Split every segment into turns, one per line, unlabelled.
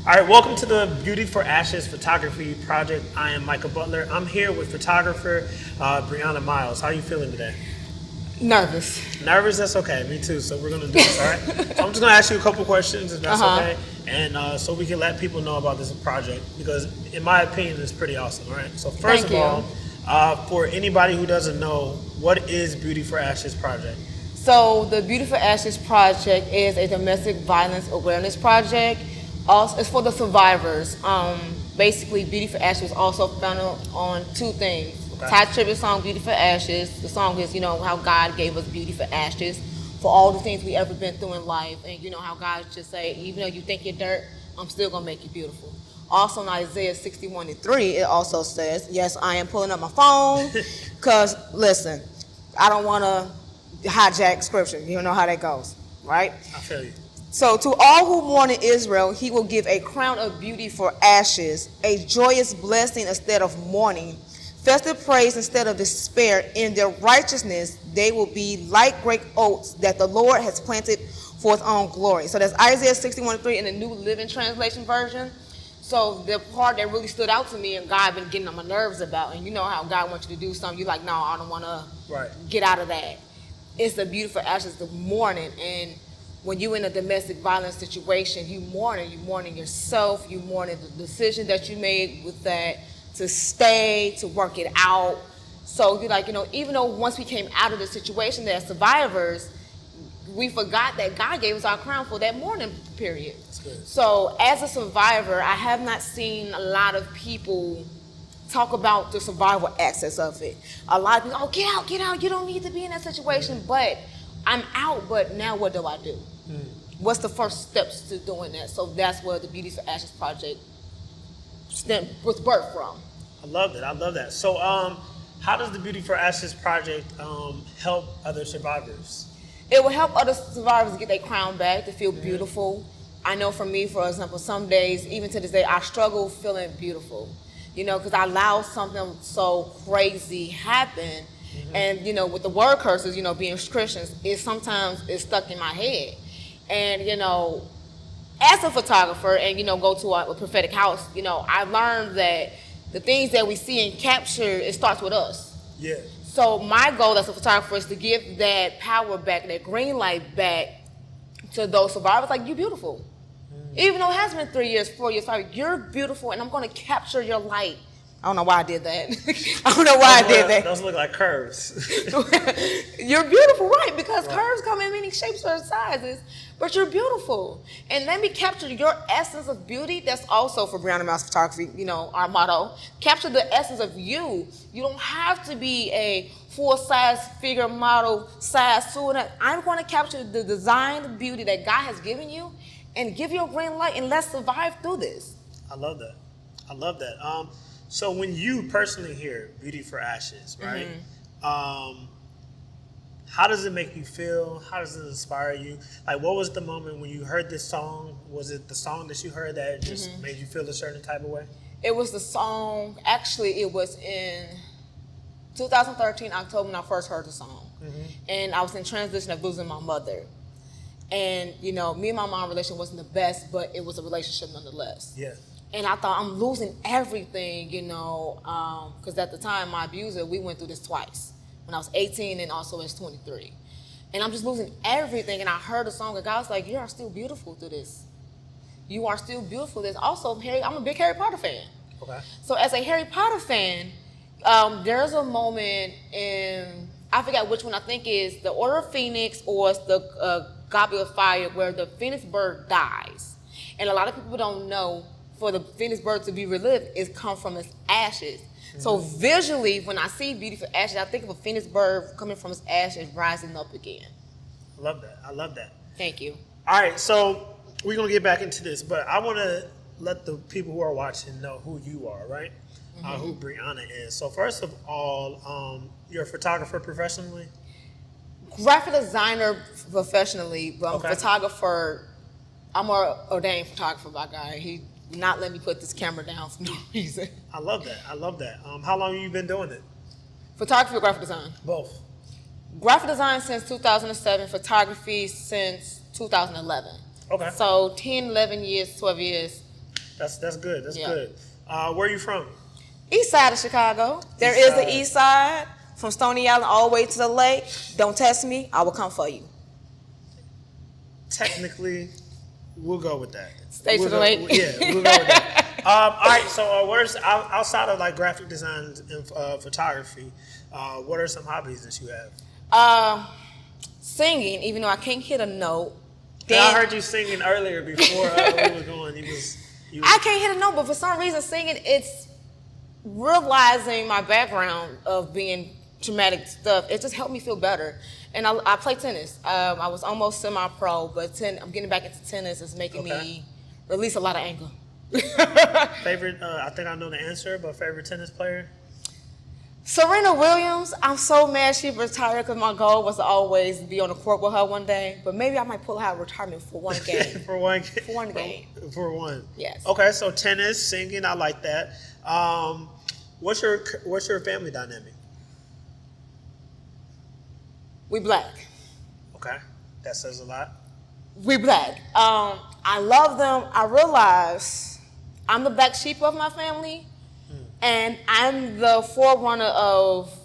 All right, welcome to the Beauty for Ashes Photography Project. I am Michael Butler. I'm here with photographer Breionna Myles. How are you feeling today?
Nervous.
Nervous? That's okay. Me too. So we're going to do this, all right? So I'm just going to ask you a couple questions, if that's okay. And so we can let people know about this project because, in my opinion, it's pretty awesome, all right? So first of all, for anybody who doesn't know, what is Beauty for Ashes Project?
So the Beauty for Ashes Project is a domestic violence awareness project. Also, it's for the survivors. Basically, Beauty for Ashes was also founded on two things. Okay. Ty Tribbett's song, Beauty for Ashes. The song is, how God gave us beauty for ashes, for all the things we ever been through in life. And how God just say, even though you think you're dirt, I'm still going to make you beautiful. Also in Isaiah 61:3, it also says, yes, I am pulling up my phone, because, listen, I don't want to hijack scripture. You know how that goes, right?
I feel you.
So to all who mourn in Israel, he will give a crown of beauty for ashes, a joyous blessing instead of mourning, festive praise instead of despair. In their righteousness, they will be like great oaks that the Lord has planted for his own glory. So that's Isaiah 61:3 in the New Living Translation version. So the part that really stood out to me and God been getting on my nerves about, and you know how God wants you to do something, you're like, no, I don't want to get out of that. It's the beauty for ashes, the mourning. And when you're in a domestic violence situation, you mourning yourself, you mourning the decision that you made with that, to stay, to work it out. So you're like, even though once we came out of the situation as survivors, we forgot that God gave us our crown for that mourning period.
That's good.
So as a survivor, I have not seen a lot of people talk about the survival access of it. A lot of people, oh, get out, you don't need to be in that situation. But I'm out, but now what do I do? What's the first steps to doing that? So that's where the Beauty for Ashes Project was birthed from.
I love that. So how does the Beauty for Ashes Project help other survivors?
It will help other survivors get their crown back, to feel beautiful. I know for me, for example, some days, even to this day, I struggle feeling beautiful. Because I allow something so crazy happen. And, with the word curses, being Christians, sometimes it's stuck in my head. And, as a photographer and, go to a prophetic house, I learned that the things that we see and capture, it starts with us.
Yeah.
So my goal as a photographer is to give that power back, that green light back to those survivors. Like, you're beautiful. Even though it has been 3 years, 4 years, 5 years, you're beautiful, and I'm going to capture your light. I don't know why I did that. I don't know why I did that.
Those look like curves.
You're beautiful, right? Because curves come in many shapes or sizes, but you're beautiful. And let me capture your essence of beauty. That's also for Breionna Myles Photography, our motto. Capture the essence of you. You don't have to be a full-size figure model, size suit. I'm going to capture the design, the beauty that God has given you, and give you a green light, and let's survive through this.
I love that. So when you personally hear Beauty for Ashes, right? How does it make you feel? How does it inspire you? Like, what was the moment when you heard this song? Was it the song that you heard that just made you feel a certain type of way?
It was the song. Actually, it was in 2013, October, when I first heard the song. And I was in transition of losing my mother. And, me and my mom relationship wasn't the best, but it was a relationship nonetheless.
Yeah.
And I thought, I'm losing everything, because at the time, my abuser, we went through this twice. When I was 18 and also as 23. And I'm just losing everything. And I heard a song, and God was like, you are still beautiful through this. You are still beautiful through this. Also, I'm a big Harry Potter fan. Okay. So as a Harry Potter fan, there's a moment in, I forgot which one, I think is the Order of Phoenix or it's the Goblet of Fire, where the Phoenix bird dies. And a lot of people don't know, for the Phoenix bird to be relived, it comes from its ashes. So visually, when I see Beauty for Ashes, I think of a Phoenix bird coming from its ashes, rising up again.
I love that.
Thank you.
All right, so we're going to get back into this, but I want to let the people who are watching know who you are, right? Who Breionna is. So first of all, you're a photographer professionally?
Graphic designer professionally, but I'm a photographer. I'm an ordained photographer by God. He not let me put this camera down for no reason.
I love that. How long have you been doing it?
Photography or graphic design?
Both.
Graphic design since 2007, photography since 2011.
Okay.
So 10, 11 years, 12 years
That's good. That's
Yeah.
good. Where are you from?
East side of Chicago. There
East
is
side.
the east side from Stony Island all the way to the lake. Don't test me. I will come for you.
Technically, we'll go with that.
Stay
we'll
to the
go,
lake.
Yeah, we'll go with that. All right. So, what are outside of like graphic design and photography? What are some hobbies that you have?
Singing, even though I can't hit a note.
And I heard you singing earlier before we were going.
I can't hit a note, but for some reason, singing, it's realizing my background of being traumatic stuff. It just helped me feel better. And I play tennis. I was almost semi-pro, but I'm getting back into tennis. It's making me release a lot of anger.
Favorite? I think I know the answer, but favorite tennis player?
Serena Williams, I'm so mad she retired because my goal was to always be on the court with her one day. But maybe I might pull out retirement for one game.
For one
game.
For one.
Yes.
Okay, so tennis, singing, I like that. What's your family dynamic?
We black.
Okay, that says a lot.
We black. I love them. I realize I'm the black sheep of my family. And I'm the forerunner of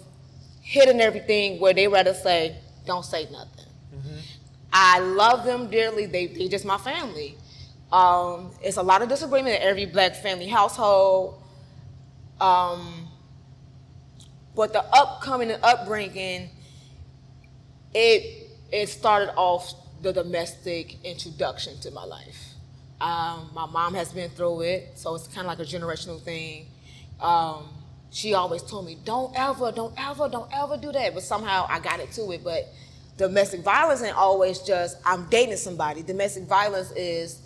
hitting everything where they rather say, don't say nothing. Mm-hmm. I love them dearly. They just my family. It's a lot of disagreement in every black family household. But the upcoming and upbringing, it started off the domestic introduction to my life. My mom has been through it, so it's kind of like a generational thing. She always told me, don't ever do that. But somehow I got into it. But domestic violence ain't always just, I'm dating somebody. Domestic violence is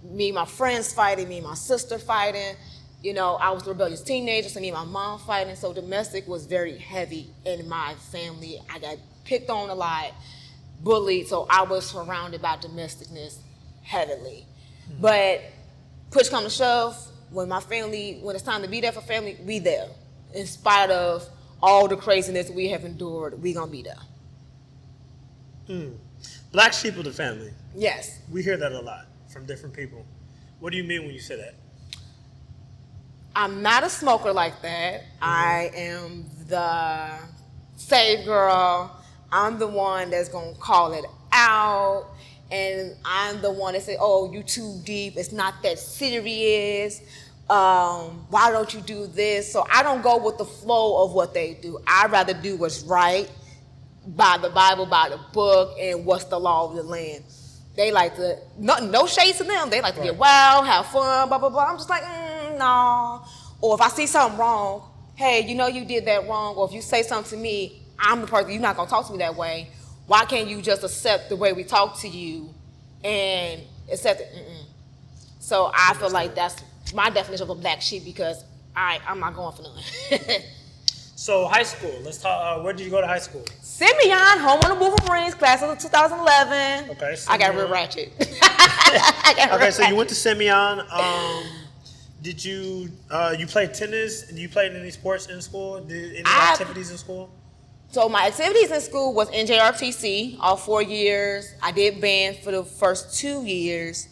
me and my friends fighting, me and my sister fighting. You know, I was a rebellious teenager, so me and my mom fighting. So domestic was very heavy in my family. I got picked on a lot, bullied. So I was surrounded by domesticness heavily. Mm-hmm. But push come to shove, when it's time to be there for family, we there. In spite of all the craziness we have endured, we gonna be there.
Black sheep of the family.
Yes.
We hear that a lot from different people. What do you mean when you say that?
I'm not a smoker like that. Mm-hmm. I am the save girl. I'm the one that's gonna call it out. And I'm the one that say, oh, you too deep. It's not that serious. Why don't you do this? So I don't go with the flow of what they do. I'd rather do what's right by the Bible, by the book, and what's the law of the land. They like to, no shade to them. They like to get wild, have fun, blah, blah, blah. I'm just like, no. Or if I see something wrong, hey, you know you did that wrong. Or if you say something to me, I'm the person, you're not going to talk to me that way. Why can't you just accept the way we talk to you and accept it? So I feel like that's my definition of a black sheep because I'm not going for none.
So high school, let's talk. Where did you go to high school?
Simeon, home on the Wolverines, class of 2011.
Okay.
I got real ratchet.
Okay, so you went to Simeon. Did you played tennis? Did you play any sports in school? Did any activities in school?
So my activities in school was NJRTC all 4 years. I did band for the first 2 years.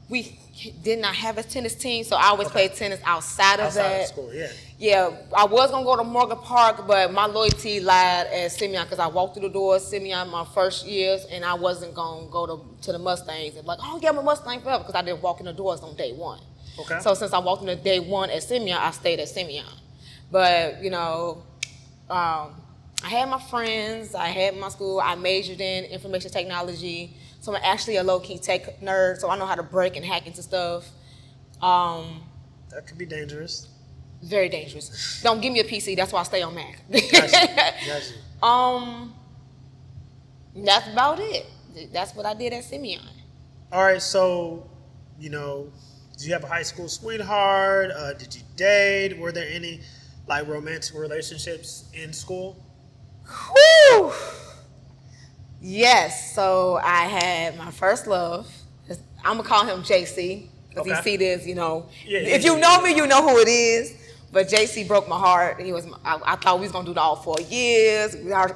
We did not have a tennis team, so I always played tennis outside of that.
Outside of school, yeah.
Yeah, I was gonna go to Morgan Park, but my loyalty lied at Simeon because I walked through the door at Simeon my first years, and I wasn't gonna go to the Mustangs and like, oh yeah, I'm a Mustang forever because I didn't walk in the doors on day one.
Okay.
So since I walked in the day one at Simeon, I stayed at Simeon. But you know, I had my friends, I had my school, I majored in information technology. So I'm actually a low-key tech nerd, so I know how to break and hack into stuff.
That could be dangerous.
Very dangerous. Don't give me a PC, that's why I stay on Mac.
Gotcha.
That's about it. That's what I did at Simeon.
All right, so, you know, did you have a high school sweetheart? Did you date? Were there any, like, romantic relationships in school?
Whew! Yes, so I had my first love. I'm gonna call him JC because he see this, you know. If you know me, you know who it is. But JC broke my heart. I thought we was gonna do it all 4 years. We are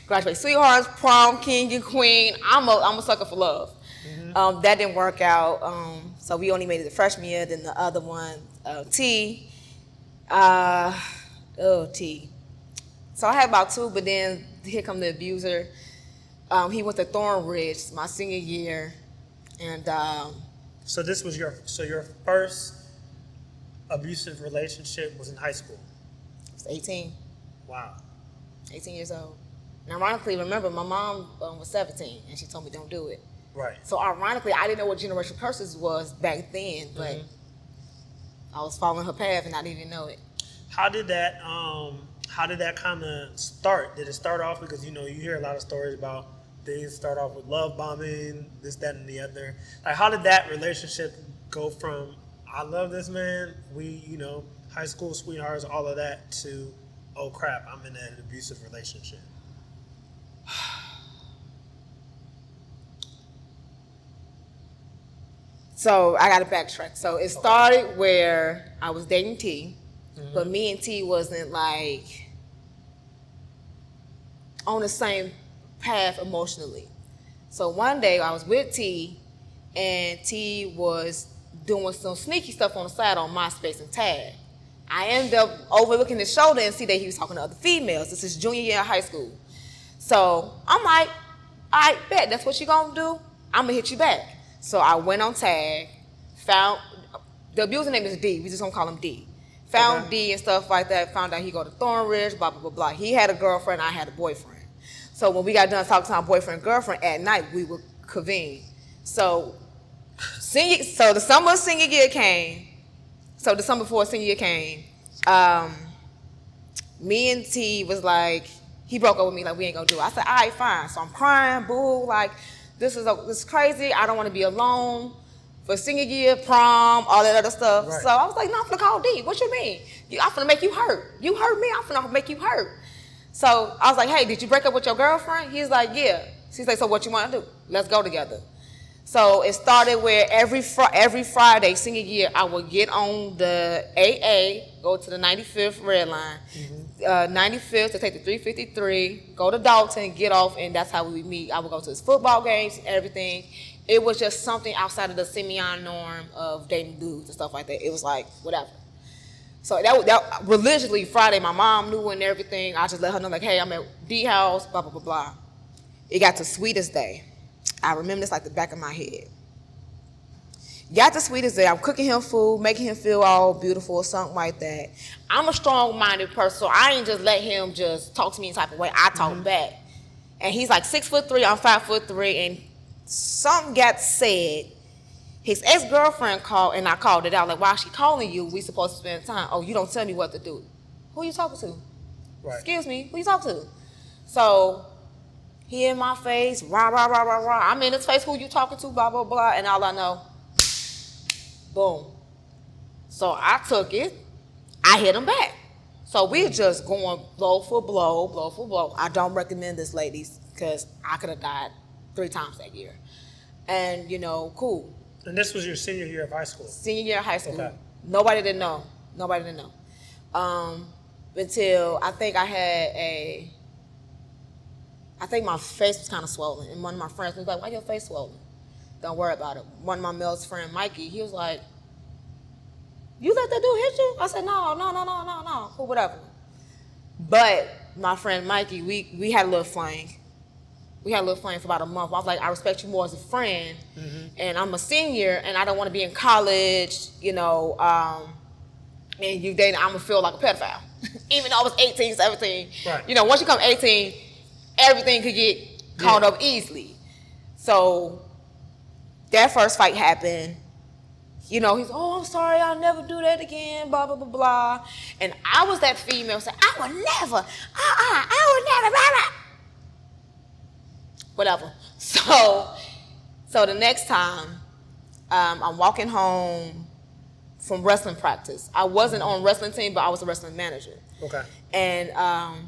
graduate sweethearts, prom king and queen. I'm a sucker for love. Mm-hmm. That didn't work out. So we only made it the freshman year. Then the other one, T. T. So I had about 2, but then here come the abuser. He went to Thornridge my senior year, and
So this was your first abusive relationship was in high school.
I was 18.
Wow.
18 years old. And ironically, remember, my mom was 17, and she told me don't do it.
Right.
So ironically, I didn't know what generational curses was back then, but I was following her path, and I didn't even know it.
How did that kind of start? Did it start off because you hear a lot of stories about things start off with love bombing, this, that, and the other. Like, how did that relationship go from I love this man, we high school sweethearts, all of that, to oh crap, I'm in an abusive relationship?
So I got to backtrack. So it started where I was dating T, but me and T wasn't like on the same path emotionally. So one day I was with T, and T was doing some sneaky stuff on the side on MySpace and Tag. I ended up overlooking his shoulder and see that he was talking to other females. This is junior year of high school. So I'm like, all right, bet, that's what you gonna do? I'm gonna hit you back. So I went on Tag, found, the abuser name is D, we just gonna call him D. Found D and stuff like that, found out he go to Thornridge, blah, blah, blah, blah. He had a girlfriend, I had a boyfriend. So when we got done talking to our boyfriend and girlfriend at night, we would convene. So the summer of senior year came, so the summer before senior year came, me and T was like, he broke up with me, like, we ain't gonna do it. I said, all right, fine. So I'm crying, boo, like, this is crazy. I don't want to be alone for senior year, prom, all that other stuff.
Right.
So I was like, no, I'm finna call D. What you mean? I'm finna make you hurt. You hurt me, I'm finna make you hurt. So I was like, hey, did you break up with your girlfriend? He's like, yeah. She's like, so what you want to do? Let's go together. So it started where every Friday, senior year, I would get on the AA, go to the 95th red line, 95th to take the 353, go to Dalton, get off, and that's how we would meet. I would go to his football games and everything. It was just something outside of the semi-on norm of dating dudes and stuff like that. It was like, whatever. So that religiously, Friday, my mom knew and everything. I just let her know, like, hey, I'm at D house, blah, blah, blah, blah. It got to Sweetest Day. I remember this like the back of my head. Got to Sweetest Day. I'm cooking him food, making him feel all beautiful or something like that. I'm a strong-minded person, so I ain't just let him just talk to me in type of way. I talk back. And he's like 6'3", I'm 5'3", and something got said. His ex-girlfriend called, and I called it out. Like, why is she calling you? We supposed to spend time. Oh, you don't tell me what to do. Who you talking to?
Right.
Excuse me, who you talking to? So he in my face, rah, rah, rah, rah, rah. I'm in his face, who you talking to, blah, blah, blah. And all I know, boom. So I took it. I hit him back. So we're just going blow for blow, blow for blow. I don't recommend this, ladies, because I could have died 3 times that year. And, cool.
And this was your senior year of high school?
Senior year of high school.
Okay.
Nobody didn't know. Until I think I think my face was kind of swollen. And one of my friends was like, why your face swollen? Don't worry about it. One of my male's friend, Mikey, he was like, you let that dude hit you? I said, no, or whatever. But my friend Mikey, we had a little fling. We had a little fling for about a month. I was like, I respect you more as a friend, and I'm a senior, and I don't want to be in college, and you dating, I'm going to feel like a pedophile. Even though I was 18, 17.
Right.
Once you come 18, everything could get caught up easily. So that first fight happened. He's, oh, I'm sorry, I'll never do that again, blah, blah, blah, blah. And I was that female saying, I would never, I would never, blah, blah. Whatever. So the next time, I'm walking home from wrestling practice. I wasn't on wrestling team, but I was a wrestling manager.
Okay.
And I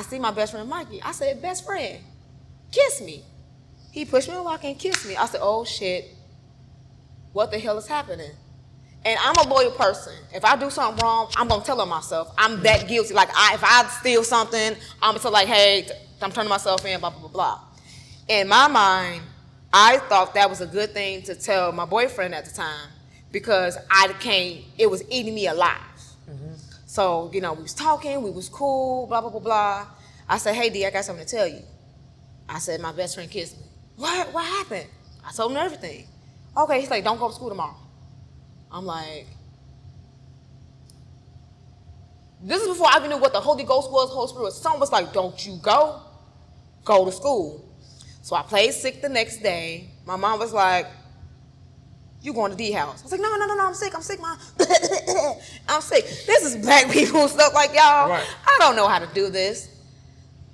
see my best friend Mikey. I said, best friend, kiss me. He pushed me on lock and kissed me. I said, oh shit, what the hell is happening? And I'm a loyal person. If I do something wrong, I'm gonna tell on myself. I'm that guilty. Like if I steal something, I'm gonna say like, hey, I'm turning myself in, blah, blah, blah, blah. In my mind, I thought that was a good thing to tell my boyfriend at the time because it was eating me alive. So, we was talking, we was cool, blah, blah, blah, blah. I said, hey, D, I got something to tell you. I said, my best friend kissed me. What? What happened? I told him everything. Okay, he's like, don't go to school tomorrow. I'm like, this is before I even knew what the Holy Ghost was, Holy Spirit was. Someone was like, don't you go to school. So I played sick the next day. My mom was like, you going to D house? I was like, no, I'm sick, Mom. I'm sick. This is black people stuff like y'all.
Right.
I don't know how to do this.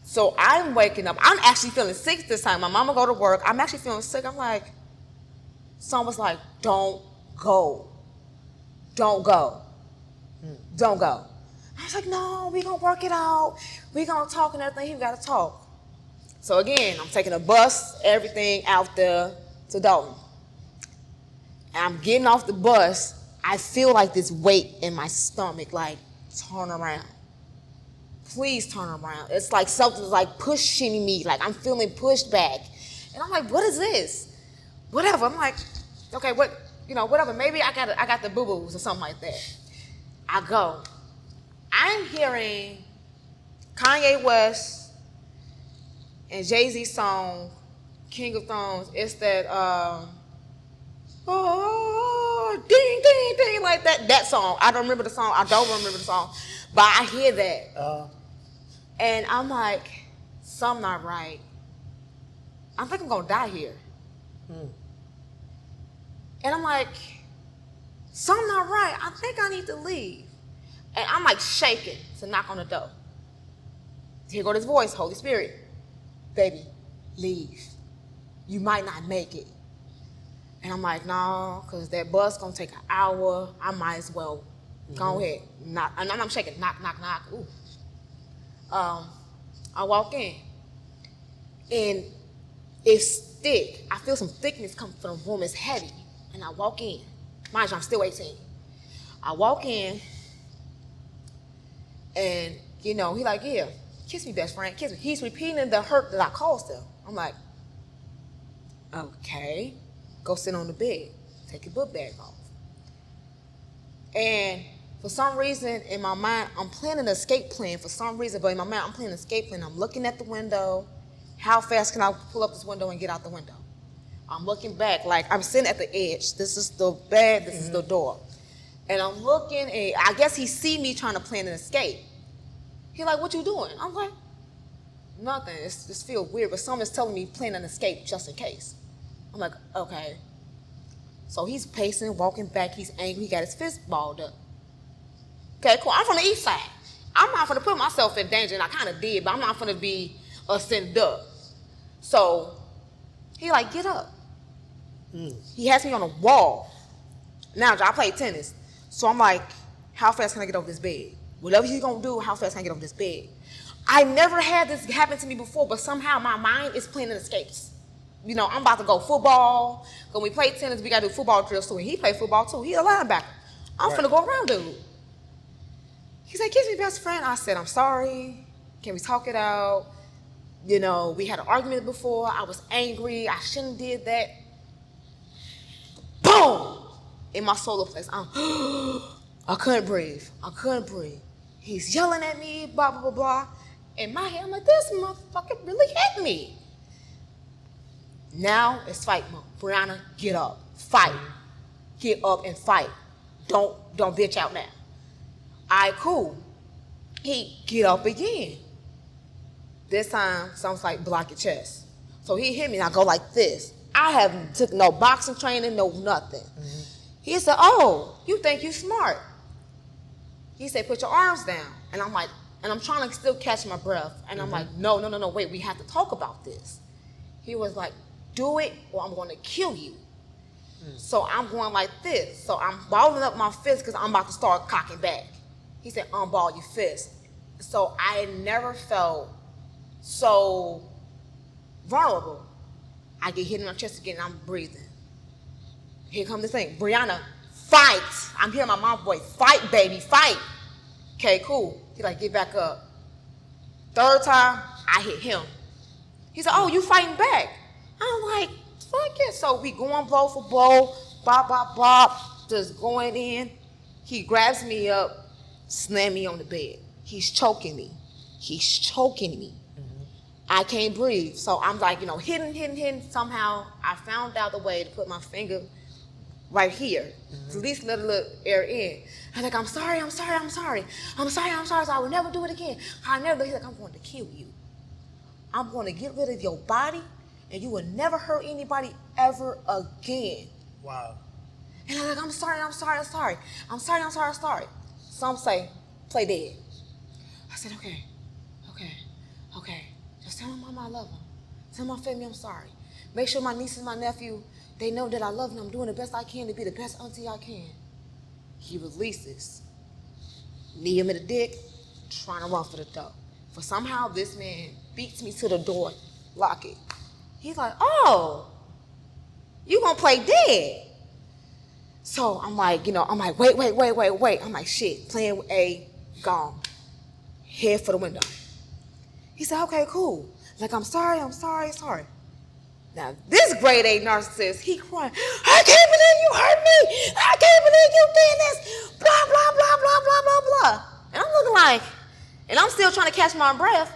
So I'm waking up. I'm actually feeling sick this time. My mama go to work. I'm actually feeling sick. I'm like, someone was like, don't go. Don't go. Don't go. I was like, no, we gonna work it out. We gonna talk and everything. We gotta talk. So again, I'm taking a bus, everything out there to Dalton. And I'm getting off the bus. I feel like this weight in my stomach, like, turn around. Please turn around. It's like something's like pushing me, like I'm feeling pushed back. And I'm like, what is this? Whatever. I'm like, okay, whatever. Maybe I got the boo-boos or something like that. I go. I'm hearing Kanye West and Jay-Z's song, King of Thrones. It's that, ding, ding, ding, like that song. I don't remember the song. But I hear that. And I'm like, something not right. I think I'm going to die here. And I'm like, something not right. I think I need to leave. And I'm like shaking to knock on the door. Here go this voice, Holy Spirit. Baby, leave. You might not make it. And I'm like, no, because that bus going to take an hour. I might as well go ahead. Knock. And I'm shaking. Knock, knock, knock. Ooh. I walk in. And it's thick. I feel some thickness coming from the room. It's heavy. And I walk in. Mind you, I'm still 18. I walk in. And, he like, yeah, kiss me, best friend, kiss me. He's repeating the hurt that I caused him. I'm like, okay, go sit on the bed. Take your book bag off. And for some reason, in my mind, I'm planning an escape plan for some reason, but in my mind, I'm planning an escape plan. I'm looking at the window. How fast can I pull up this window and get out the window? I'm looking back, like I'm sitting at the edge. This is the bed, this is the door. And I'm looking, and I guess he see me trying to plan an escape. He like, what you doing? I'm like, nothing. It just feels weird, but someone's telling me plan an escape just in case. I'm like, okay. So he's pacing, walking back. He's angry. He got his fist balled up. Okay, cool. I'm from the east side. I'm not going to put myself in danger, and I kind of did, but I'm not going to be sent up. So he like, get up. He has me on a wall. Now, I play tennis. So I'm like, how fast can I get over this bed? Whatever he's going to do, how fast can I get over this bed? I never had this happen to me before, but somehow my mind is planning escapes. I'm about to go football. When we play tennis, we got to do football drills too. And he played football too. He's a linebacker. I'm finna go around dude. He's like, kiss me, best friend. I said, I'm sorry. Can we talk it out? We had an argument before. I was angry. I shouldn't have did that. Boom! In my solar place. I couldn't breathe. He's yelling at me, blah, blah, blah, blah. In my head, I'm like, this motherfucker really hit me. Now it's fight mode. Breionna, get up. Fight. Get up and fight. Don't bitch out now. All right, cool. He get up again. This time, someone's like, block your chest. So he hit me, and I go like this. I haven't took no boxing training, no nothing. He said, oh, you think you smart. He said, put your arms down. And I'm like, and I'm trying to still catch my breath. And I'm like, no, wait, we have to talk about this. He was like, do it or I'm going to kill you. So I'm going like this. So I'm balling up my fist because I'm about to start cocking back. He said, unball your fist. So I never felt so vulnerable. I get hit in my chest again and I'm breathing. Here comes this thing. Breionna, fight. I'm hearing my mom's voice. Fight, baby, fight. Okay, cool. He like, get back up. Third time, I hit him. He said, oh, you fighting back. I'm like, fuck So we going blow for blow, bop, bop, bop, just going in. He grabs me up, slam me on the bed. He's choking me. I can't breathe. So I'm like, hitting. Somehow I found out the way to put my finger right here, to at least let a little air in. I'm like, I'm sorry. So I will never do it again. He's like, I'm going to kill you. I'm going to get rid of your body, and you will never hurt anybody ever again.
Wow.
And I'm like, I'm sorry. Some say, play dead. I said, okay. Just tell my mama I love them. Tell my family I'm sorry. Make sure my niece and my nephew, they know that I love them. I'm doing the best I can to be the best auntie I can. He releases. Knee him in the dick, trying to run for the door. For somehow this man beats me to the door, lock it. He's like, oh, you gonna play dead. So I'm like, wait. I'm like, shit, playing with A, gone. Head for the window. He said, okay, cool. Like, I'm sorry. Now, this grade A narcissist, he crying, I can't believe you hurt me. I can't believe you did this. Blah, blah, blah, blah, blah, blah, blah. And I'm looking like, and I'm still trying to catch my breath.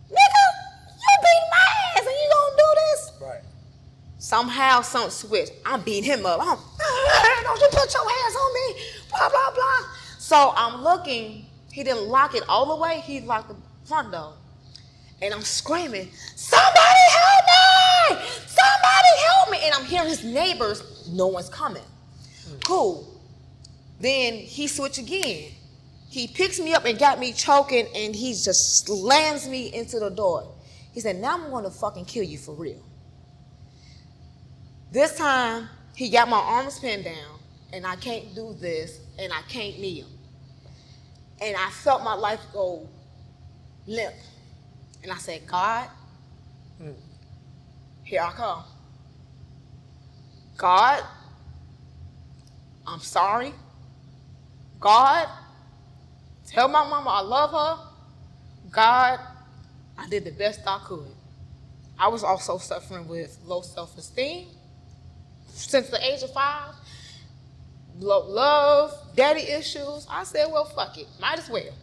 Nigga, you beat my ass and you gonna do this?
Right.
Somehow, something switched. I'm beating him up. Don't you put your hands on me. Blah, blah, blah. So I'm looking. He didn't lock it all the way. He locked the front door. And I'm screaming, somebody help me! Somebody help me! And I'm hearing his neighbors. No one's coming. Cool. Then he switched again. He picks me up and got me choking, and he just slams me into the door. He said, now I'm going to fucking kill you for real. This time, he got my arms pinned down, and I can't do this, and I can't kneel. And I felt my life go limp. And I said, God, here I come. God, I'm sorry. God, tell my mama I love her. God, I did the best I could. I was also suffering with low self-esteem since the age of 5. Low love, daddy issues. I said, well, fuck it. Might as well.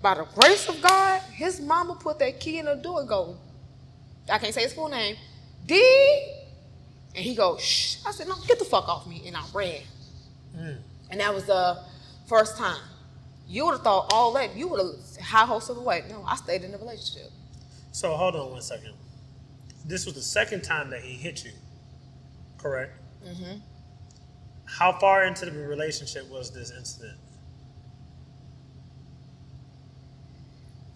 By the grace of God, his mama put that key in the door and go, I can't say his full name, D. And he goes, shh. I said, no, get the fuck off me. And I ran. And that was the first time. You would have thought all that, you would have high hopes of a way. No, I stayed in the relationship.
So hold on one second. This was the second time that he hit you, correct? Mm-hmm. How far into the relationship was this incident?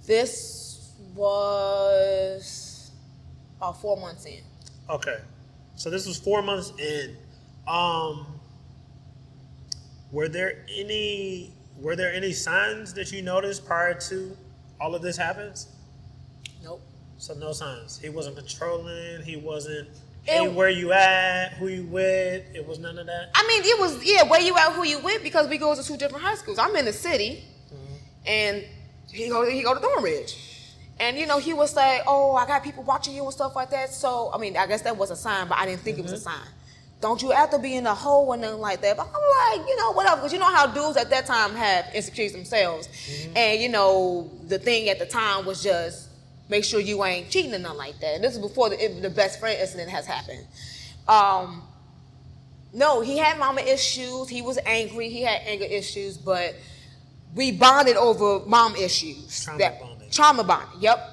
This was about 4 months in.
Okay. So this was 4 months in. Were there any signs that you noticed prior to all of this happens?
Nope.
So no signs. He wasn't controlling. He wasn't, hey, where you at? Who you with? It was none of that?
I mean, it was, yeah, where you at, who you with, because we go to 2 different high schools. I'm in the city, and he go to Thornridge. And, he would say, oh, I got people watching you and stuff like that. So, I mean, I guess that was a sign, but I didn't think it was a sign. Don't you have to be in a hole or nothing like that. But I'm like, whatever. Because you know how dudes at that time have insecurities themselves. And, the thing at the time was just make sure you ain't cheating or nothing like that. And this is before the best friend incident has happened. No, he had mama issues. He was angry. He had anger issues. But we bonded over mom issues. Trauma bonding, yep.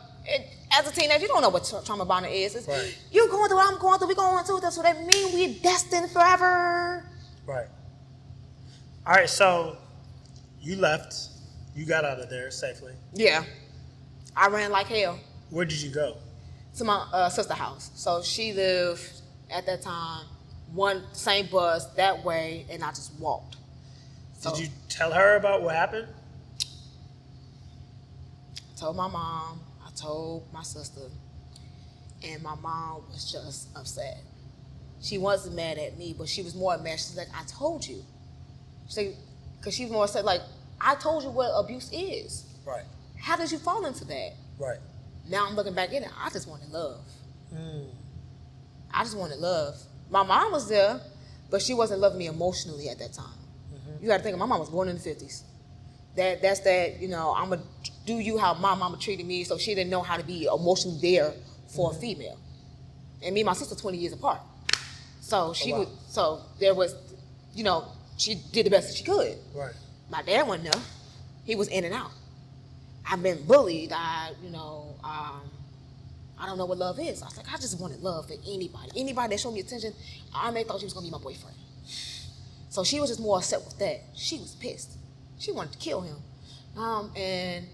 As a teenager, you don't know what trauma bonding is. It's, right. You're going through what I'm going through. We're going through this. So that means we're destined forever.
Right. All right, so you left. You got out of there safely.
Yeah. I ran like hell.
Where did you go?
To my sister's house. So she lived, at that time, same bus that way, and I just walked. So,
did you tell her about what happened?
I told my mom, I told my sister, and my mom was just upset. She wasn't mad at me, but she was more mad. She's like, I told you. Because she was more upset, like, I told you what abuse is.
Right.
How did you fall into that?
Right.
Now I'm looking back in it, I just wanted love. I just wanted love. My mom was there, but she wasn't loving me emotionally at that time. You got to think, my mom was born in the 50s. That's that, you know, I'm going to do you how my mama treated me, so she didn't know how to be emotionally there for a female. And me and my sister 20 years apart. So there was, you know, she did the best that she could.
Right.
My dad wasn't there. He was in and out. I've been bullied. I don't know what love is. I was like, I just wanted love for anybody. Anybody that showed me attention, I may thought she was going to be my boyfriend. So she was just more upset with that. She was pissed. She wanted to kill him. And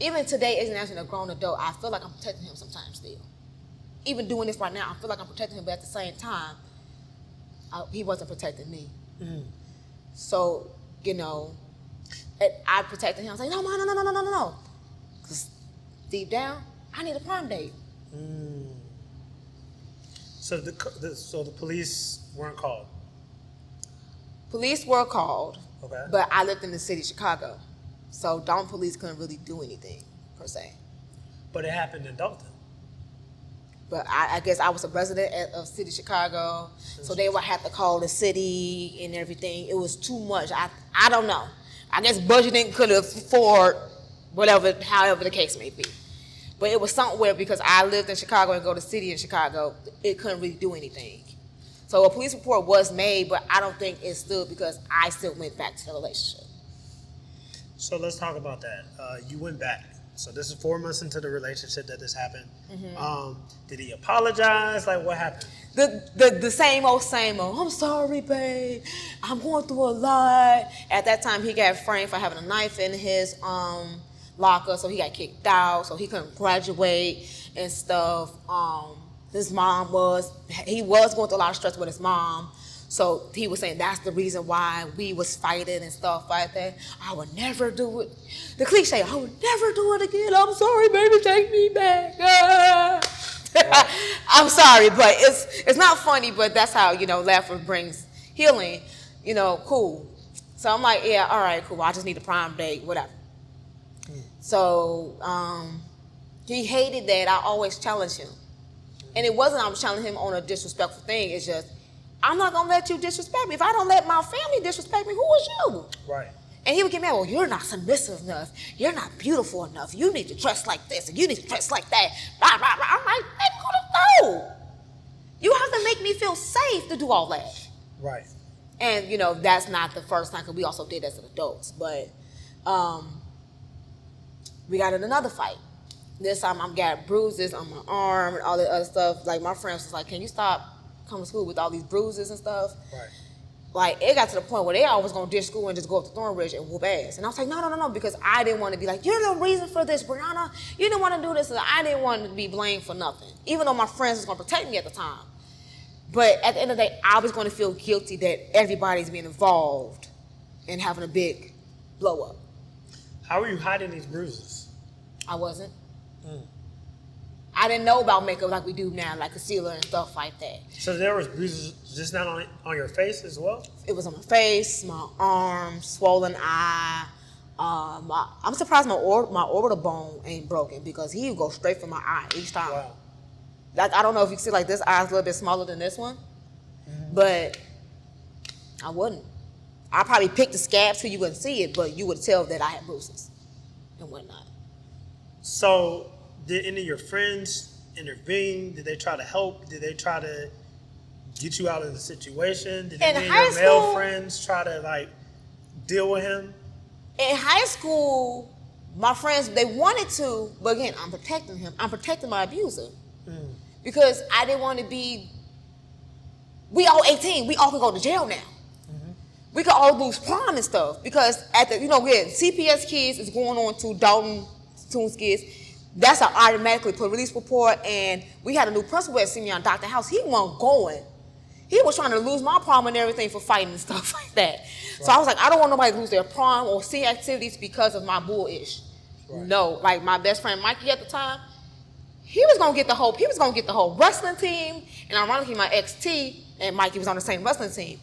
even today, as a grown adult, I feel like I'm protecting him sometimes still. Even doing this right now, I feel like I'm protecting him, but at the same time, he wasn't protecting me. So, you know, I protected him. I was like, no. Because deep down, I need a prom date.
So the police weren't called?
Police were called,
okay.
But I lived in the city of Chicago. So Dalton police couldn't really do anything, per se.
But it happened in Dalton.
But I guess I was a resident of city of Chicago, so they would have to call the city and everything. It was too much. I don't know. I guess budgeting could afford however the case may be. But it was somewhere because I lived in Chicago and go to city in Chicago, it couldn't really do anything. So a police report was made, but I don't think it stood because I still went back to the relationship.
So let's talk about that. You went back. So this is 4 months into the relationship that this happened. Did he apologize? Like, what happened?
The same old. I'm sorry, babe. I'm going through a lot. At that time, he got framed for having a knife in his locker, so he got kicked out, so he couldn't graduate and stuff. His mom was going through a lot of stress with his mom. So he was saying that's the reason why we was fighting and stuff like that. I would never do it. The cliche, I would never do it again. I'm sorry, baby, take me back. Right. I'm sorry, but it's not funny, but that's how, you know, laughter brings healing. You know, cool. So I'm like, yeah, all right, cool. I just need a prom date, whatever. So he hated that I always challenged him. And it wasn't I was challenging him on a disrespectful thing. It's just, I'm not going to let you disrespect me. If I don't let my family disrespect me, who is you?
Right.
And he would get mad, well, you're not submissive enough. You're not beautiful enough. You need to dress like this, and you need to dress like that. Blah, blah, blah. I'm like, no. You have to make me feel safe to do all that.
Right.
And, you know, that's not the first time, because we also did as adults. But we got in another fight. This time I got bruises on my arm and all that other stuff. Like, my friends was like, can you stop coming to school with all these bruises and stuff?
Right.
Like, it got to the point where they always gonna ditch school and just go up to Thornbridge and whoop ass. And I was like, no, because I didn't want to be like, you're the reason for this, Breionna. You didn't want to do this. And I didn't want to be blamed for nothing, even though my friends was gonna protect me at the time. But at the end of the day, I was gonna feel guilty that everybody's being involved in having a big blow up.
How were you hiding these bruises?
I wasn't. I didn't know about makeup like we do now, like concealer and stuff like that.
So there was bruises just not on your face as well?
It was on my face, my arm, swollen eye. I'm surprised my orbital bone ain't broken because he would go straight for my eye each time.
Wow.
Like, I don't know if you can see, like, this eye's a little bit smaller than this one, but I wouldn't. I probably picked the scab so you wouldn't see it, but you would tell that I had bruises and whatnot.
So did any of your friends intervene? Did they try to help? Did they try to get you out of the situation? Did any of your male friends try to, like, deal with him?
In high school, my friends, they wanted to, but again, I'm protecting him. I'm protecting my abuser. Because I didn't want to be, we all 18, we all can go to jail now. We could all lose prom and stuff because at the, you know, we had CPS kids is going on to Dalton Tunes kids. That's an automatically police report, and we had a new principal at Simeon Dr. House. He wasn't going. He was trying to lose my prom and everything for fighting and stuff like that. Right. So I was like, I don't want nobody to lose their prom or see activities because of my bullish. Right. No, like my best friend Mikey at the time, he was gonna get the whole wrestling team, and ironically my ex T and Mikey was on the same wrestling team.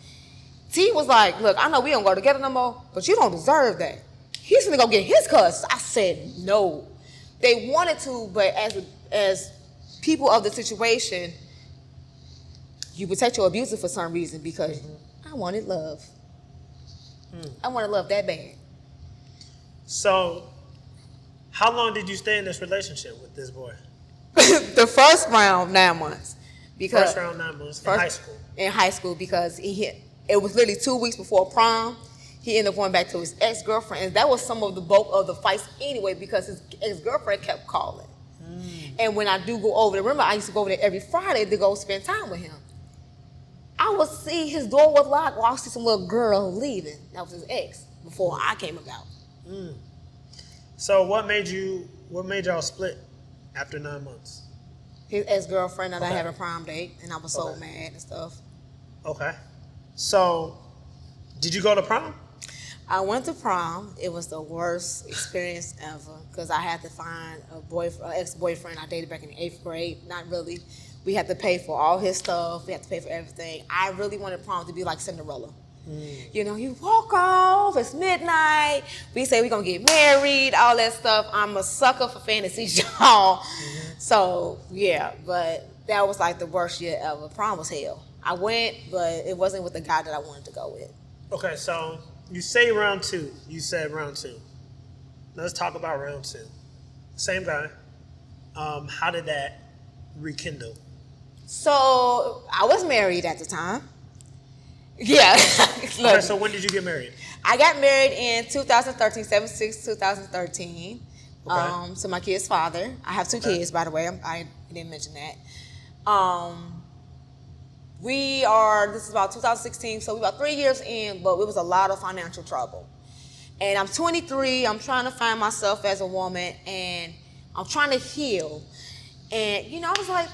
T was like, look, I know we don't go together no more, but you don't deserve that. He's gonna go get his cuss. I said no. They wanted to, but as people of the situation, you protect your abuser for some reason because I wanted love. I wanted love that bad.
So, how long did you stay in this relationship with this boy?
The first round, 9 months. Because
First round, 9 months in high school.
In high school, because it was literally 2 weeks before prom. He ended up going back to his ex-girlfriend, and that was some of the bulk of the fights anyway, because his ex-girlfriend kept calling. And when I do go over there, remember I used to go over there every Friday to go spend time with him. I would see his door was locked, or I would see some little girl leaving. That was his ex before I came about.
So what made y'all split after 9 months?
His ex-girlfriend and I had a prom date, and I was so mad and stuff.
Okay. So, did you go to prom?
I went to prom. It was the worst experience ever because I had to find an ex-boyfriend I dated back in the 8th grade. Not really. We had to pay for all his stuff. We had to pay for everything. I really wanted prom to be like Cinderella. You know, you walk off, it's midnight, we say we're going to get married, all that stuff. I'm a sucker for fantasies, y'all. So, yeah, but that was like the worst year ever. Prom was hell. I went, but it wasn't with the guy that I wanted to go with.
Okay, so you say round 2. You said round 2. Let's talk about round 2. Same guy. How did that rekindle?
So, I was married at the time. Yeah.
Okay, so when did you get married?
I got married in 2013, 7/6/2013, to my kid's father. I have 2 kids, by the way. I didn't mention that. This is about 2016, so we're about 3 years in, but it was a lot of financial trouble. And I'm 23, I'm trying to find myself as a woman, and I'm trying to heal. And, you know, I was like,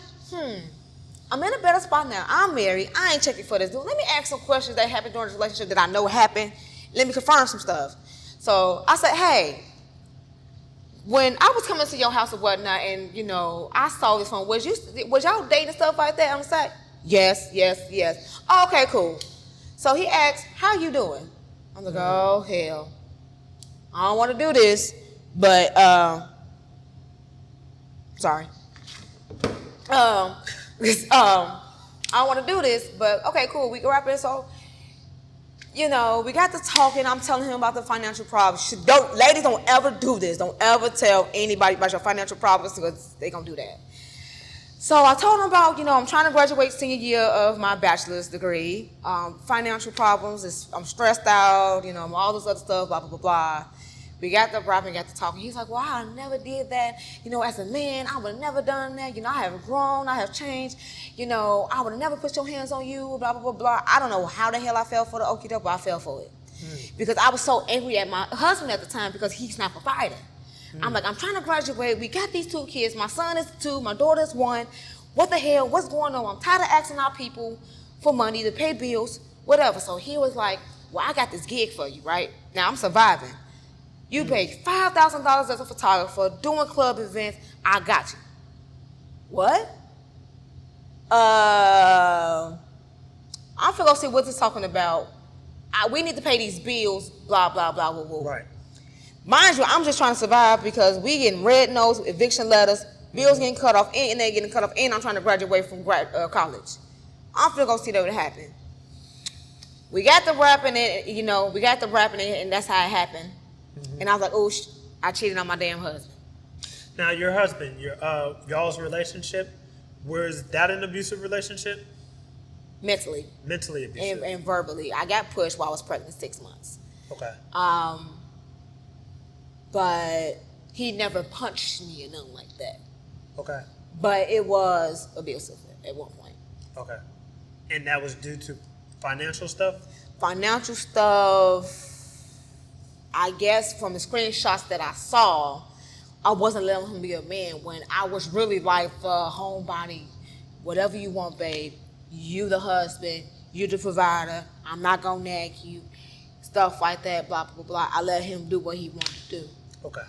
I'm in a better spot now. I'm married. I ain't checking for this dude. Let me ask some questions that happened during the relationship that I know happened. Let me confirm some stuff. So I said, hey, when I was coming to your house or whatnot, and, you know, I saw this one, was y'all dating and stuff like that? I'm like, yes. Oh, okay, cool. So he asked, how you doing? I'm like, oh, hell. I don't want to do this, but, sorry. I don't want to do this, but okay, cool. We can wrap it. So, you know, we got to talking. I'm telling him about the financial problems. Ladies, don't ever do this. Don't ever tell anybody about your financial problems because they're going to do that. So I told him about, you know, I'm trying to graduate senior year of my bachelor's degree. Financial problems. I'm stressed out, you know, all this other stuff, blah, blah, blah, blah. We got to rapping, got to talking. He's like, well, I never did that. You know, as a man, I would have never done that. You know, I have grown, I have changed. You know, I would have never put your hands on you, blah, blah, blah, blah. I don't know how the hell I fell for the okie doke, but I fell for it. Because I was so angry at my husband at the time because he's not providing. I'm like, I'm trying to graduate. We got these 2 kids. My son is 2, my daughter is 1. What the hell? What's going on? I'm tired of asking our people for money to pay bills, whatever. So he was like, well, I got this gig for you, right? Now I'm surviving. You pay $5,000 as a photographer, doing club events. I got you. What? I'm finna go see what this talking about. We need to pay these bills, blah, blah, blah, blah, blah.
Right.
Mind you, I'm just trying to survive because we getting red nose, eviction letters, bills getting cut off, and they getting cut off, and I'm trying to graduate from college. I'm finna go see that would happen. We got the rapping it, you know, and that's how it happened. And I was like, oh, I cheated on my damn husband.
Now, your husband, y'all's relationship, was that an abusive relationship?
Mentally.
Mentally abusive.
And verbally. I got pushed while I was pregnant 6 months.
Okay.
But he never punched me or nothing like that.
Okay.
But it was abusive at one point.
Okay. And that was due to financial stuff?
Financial stuff. I guess from the screenshots that I saw, I wasn't letting him be a man when I was really like the homebody. Whatever you want, babe. You the husband. You the provider. I'm not gonna nag you. Stuff like that, blah, blah, blah. I let him do what he wanted to do.
Okay.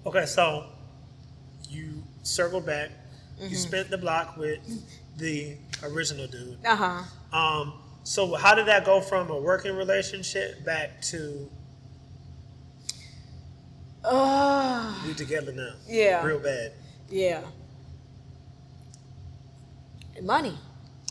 Okay, so you circled back. You spent the block with the original dude. So how did that go from a working relationship back to we together now?
Yeah.
Real bad.
Yeah. Money.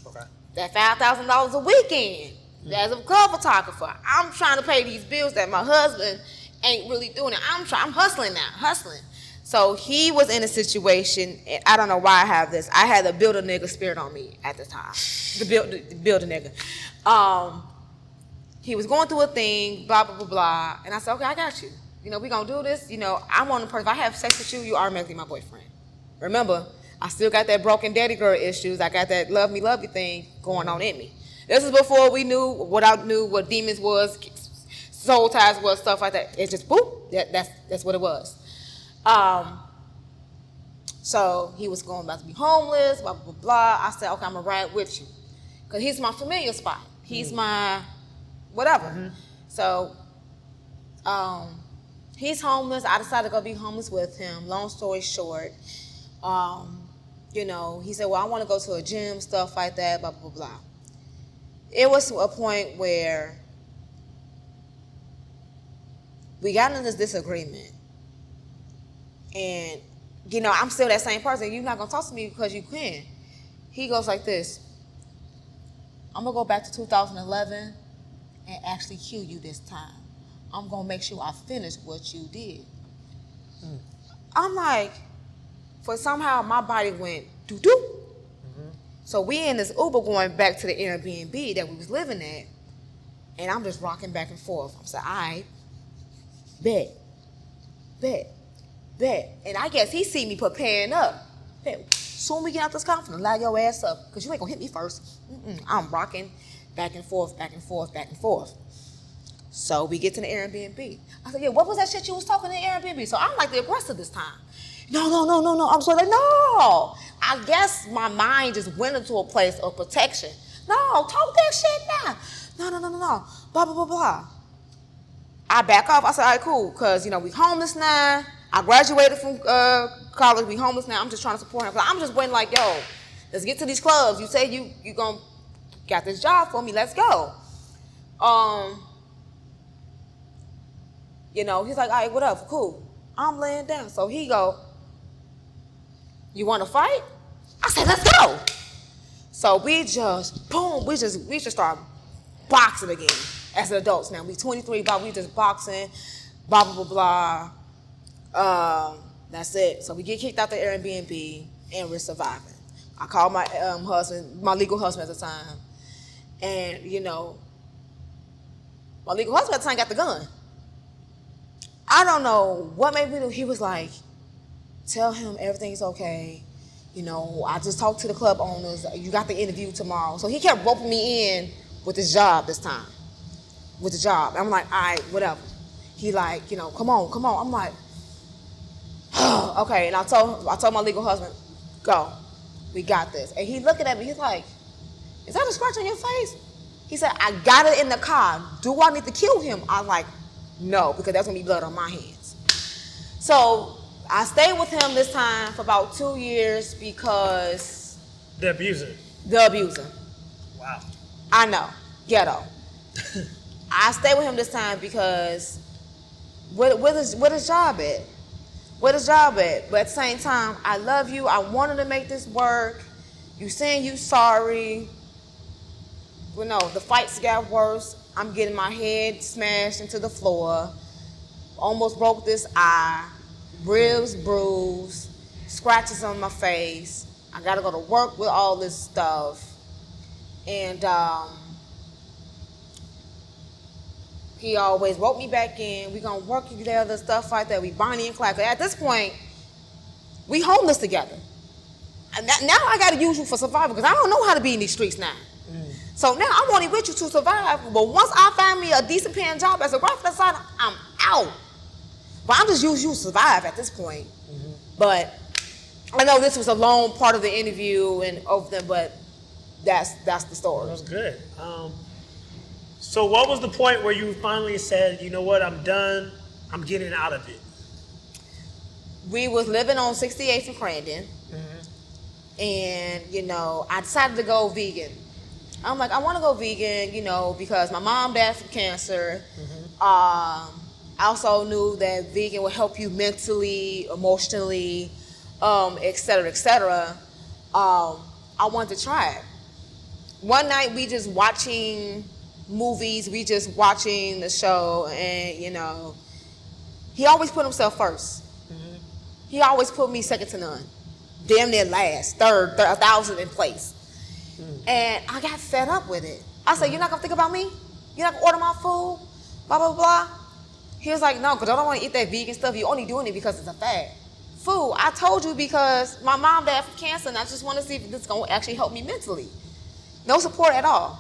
Okay.
That $5,000 a weekend as a club photographer. I'm trying to pay these bills that my husband ain't really doing it. I'm hustling now, hustling. So he was in a situation, and I don't know why I have this. I had the build a nigga spirit on me at the time. The build a nigga. He was going through a thing, blah, blah, blah, blah. And I said, okay, I got you. You know, we going to do this. You know, I'm one person. If I have sex with you, you automatically my boyfriend. Remember, I still got that broken daddy girl issues. I got that love me thing going on in me. This is before we knew what demons was, soul ties was, stuff like that. It just, boop, that's what it was. So he was about to be homeless, blah, blah, blah. I said, okay, I'm going to ride with you. Because he's my familiar spot. He's my whatever. Mm-hmm. So he's homeless. I decided to go be homeless with him. Long story short, you know, he said, well, I want to go to a gym, stuff like that, blah, blah, blah. It was to a point where we got into this disagreement. And, you know, I'm still that same person. You're not going to talk to me because you can. He goes like this. I'm going to go back to 2011 and actually kill you this time. I'm going to make sure I finish what you did. I'm like, for somehow my body went doo-doo. Mm-hmm. So we in this Uber going back to the Airbnb that we was living at, and I'm just rocking back and forth. I'm saying, all right, bet. And I guess he see me preparing up. Bet. Soon we get out this conference, lie your ass up, because you ain't going to hit me first. I'm rocking back and forth. So we get to the Airbnb. I said, yeah, what was that shit you was talking in the Airbnb? So I'm like the aggressor this time. No. I'm so like, no. I guess my mind just went into a place of protection. No, talk that shit now. No. Blah, blah, blah, blah. I back off. I said, all right, cool, because, you know, we homeless now. I graduated from college. We homeless now. I'm just trying to support him. I'm just waiting like, yo, let's get to these clubs. You say you gonna got this job for me. Let's go. You know, he's like, all right, what up? Cool. I'm laying down. So he go, you want to fight? I said, let's go. So we just, boom, we just start boxing again as adults now. We 23, but we just boxing, blah, blah, blah, blah. That's it. So we get kicked out the Airbnb and we're surviving. I called my husband, my legal husband at the time. And, you know, my legal husband at the time got the gun. I don't know what made me do. He was like, tell him everything's okay. You know, I just talked to the club owners. You got the interview tomorrow. So he kept roping me in with his job this time. With the job. I'm like, all right, whatever. He like, you know, come on. I'm like, okay. And I told my legal husband, go. We got this. And he looking at me. He's like, is that a scratch on your face? He said, I got it in the car. Do I need to kill him? I was like, no, because that's going to be blood on my hands. So I stayed with him this time for about 2 years because...
The abuser.
Wow. I know. Ghetto. I stayed with him this time because what is job at? What is job at? But at the same time, I love you. I wanted to make this work. You saying you sorry. Well, no, the fights got worse. I'm getting my head smashed into the floor. Almost broke this eye. Ribs bruised. Scratches on my face. I got to go to work with all this stuff. And he always wrote me back in. We going to work together, stuff like that. We Bonnie and Clyde. At this point, we homeless together. And now I got to use you for survival because I don't know how to be in these streets now. So now I'm only with you to survive, but once I find me a decent paying job as a graphic designer, I'm out. But I'm just using you to survive at this point. Mm-hmm. But I know this was a long part of the interview and of them, but that's the story.
That was good. So what was the point where you finally said, you know what, I'm done, I'm getting out of it?
We was living on 68th and Crandon, and, you know, I decided to go vegan. I'm like, I want to go vegan, you know, because my mom died from cancer. I also knew that vegan would help you mentally, emotionally, et cetera, et cetera. I wanted to try it. one night we just watching movies, we just watching the show, and you know, he always put himself first. He always put me second to none, damn near last, third, 1,000 in place. And I got fed up with it. I said, you're not gonna think about me? You're not gonna order my food? Blah, blah, blah. He was like, no, because I don't want to eat that vegan stuff. You're only doing it because it's a fad. Food, I told you because my mom died from cancer, and I just want to see if this is going to actually help me mentally. No support at all.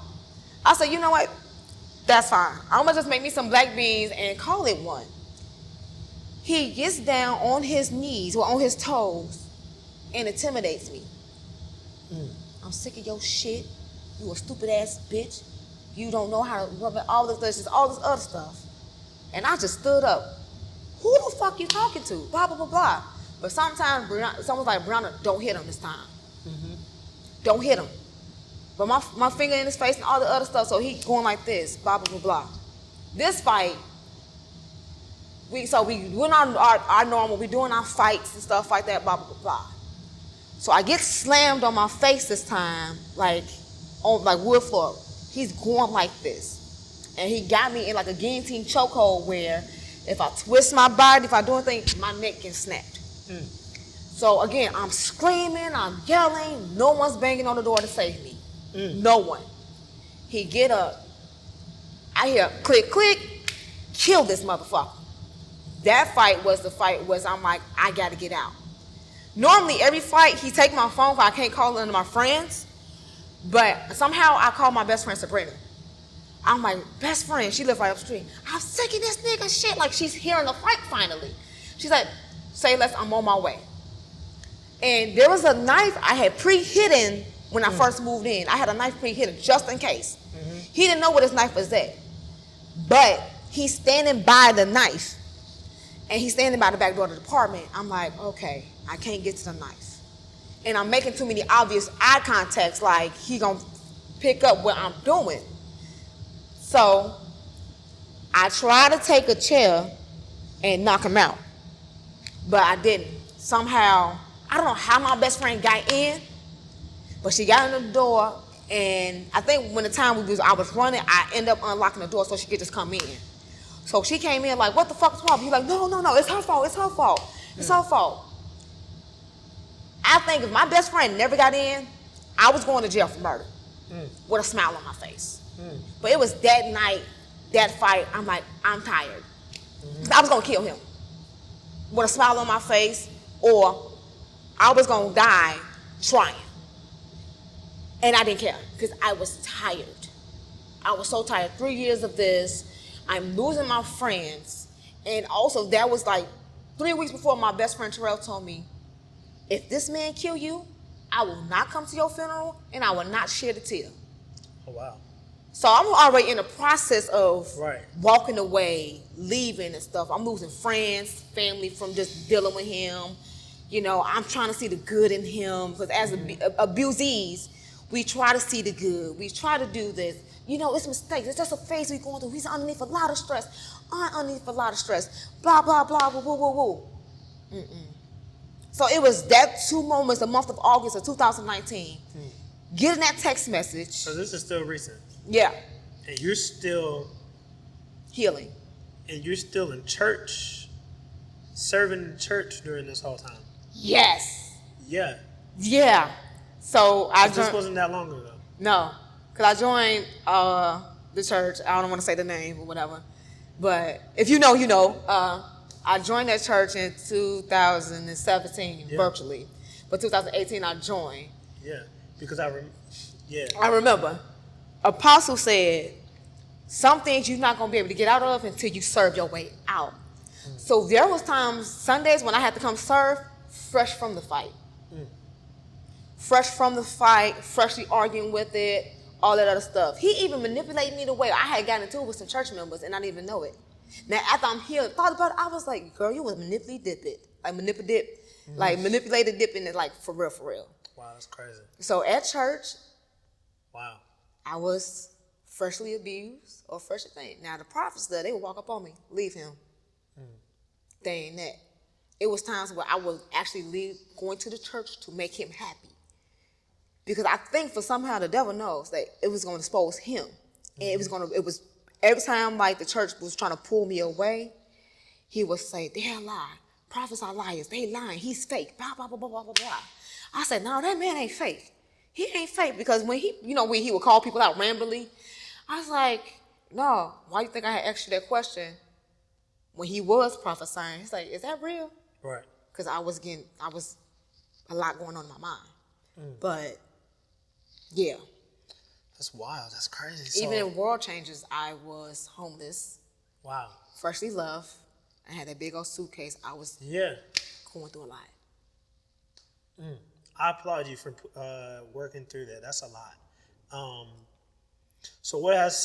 I said, you know what? That's fine. I'm going to just make me some black beans and call it one. He gets down on his knees or on his toes and intimidates me. I'm sick of your shit. You a stupid ass bitch. You don't know how to rub it, all this other stuff. And I just stood up. Who the fuck you talking to? Blah, blah, blah, blah. But sometimes someone's like, Breionna, don't hit him this time. Don't hit him. But my finger in his face and all the other stuff, so he going like this, blah, blah, blah, blah. This fight, we're doing our normal, we're doing our fights and stuff like that, blah, blah, blah, blah. So I get slammed on my face this time, like on like wood floor. He's going like this. And he got me in like a guillotine chokehold where if I twist my body, if I do anything, my neck gets snapped. So again, I'm screaming, I'm yelling, no one's banging on the door to save me. No one. He get up, I hear click, click, kill this motherfucker. That fight was the fight was I'm like, I gotta get out. Normally every fight, he take my phone, I can't call none of my friends, but somehow I call my best friend Sabrina. I'm like, best friend, she lives right up the street. I'm sick of this nigga shit. Like she's hearing the fight finally. She's like, say less, I'm on my way. And there was a knife I had pre-hidden when I first moved in. I had a knife pre-hidden just in case. He didn't know what his knife was at. But he's standing by the knife. And he's standing by the back door of the apartment. I'm like, okay, I can't get to the knife. And I'm making too many obvious eye contacts like he gonna pick up what I'm doing. So I tried to take a chair and knock him out. But I didn't. Somehow, I don't know how my best friend got in, but she got in the door, and I think when the time I was running, I ended up unlocking the door so she could just come in. So she came in like, what the fuck is wrong? He's like, no, it's her fault, it's her fault, it's her fault. I think if my best friend never got in, I was going to jail for murder with a smile on my face. But it was that night, that fight, I'm like, I'm tired. I was going to kill him with a smile on my face, or I was going to die trying. And I didn't care because I was tired. I was so tired. 3 years of this. I'm losing my friends. And also that was like 3 weeks before my best friend Terrell told me, if this man kill you, I will not come to your funeral and I will not shed a tear.
Oh, wow.
So I'm already in the process of
Right.
walking away, leaving and stuff. I'm losing friends, family from just dealing with him. You know, I'm trying to see the good in him because as abusees, we try to see the good. We try to do this. You know, it's mistakes. It's just a phase we're going through. He's underneath a lot of stress. I'm underneath a lot of stress. Blah, blah, blah, woo, woo, woo, woo. So it was that 2 moments, the month of August of 2019, getting that text message.
So this is still recent.
Yeah.
And you're still
Healing.
And you're still in church, serving in church during this whole time.
Yes.
Yeah.
Yeah. So I joined.
This wasn't that long ago.
No, because I joined the church. I don't want to say the name or whatever. But if you know, you know. I joined that church in 2017 virtually. But 2018 I joined.
Yeah. Because I
remember. Apostle said, some things you're not going to be able to get out of until you serve your way out. So there was times, Sundays, when I had to come serve, fresh from the fight. Fresh from the fight, freshly arguing with it, all that other stuff. He even manipulated me the way I had gotten into it with some church members and I didn't even know it. Now, after I'm healed, thought about it, I was like, girl, you was manipulated dipping it like for real.
Wow, that's crazy.
So at church,
wow,
I was freshly abused or freshly thing. Now the prophets there, they would walk up on me, leave him. They ain't that. It was times where I would actually leave going to the church to make him happy. Because I think for somehow the devil knows that it was going to expose him. And it was every time like the church was trying to pull me away, he would say, they're lying. Prophets are liars. They lying. He's fake. Blah, blah, blah, blah, blah, blah, blah. I said, no, that man ain't fake. He ain't fake. Because when when he would call people out randomly, I was like, no, why you think I had asked you that question when he was prophesying? He's like, is that real?
Right.
Because I was a lot going on in my mind. But, yeah.
That's wild. That's crazy.
Even in World Changers, I was homeless.
Wow.
Freshly loved. I had that big old suitcase. I was going through a lot.
I applaud you for working through that. That's a lot. So what has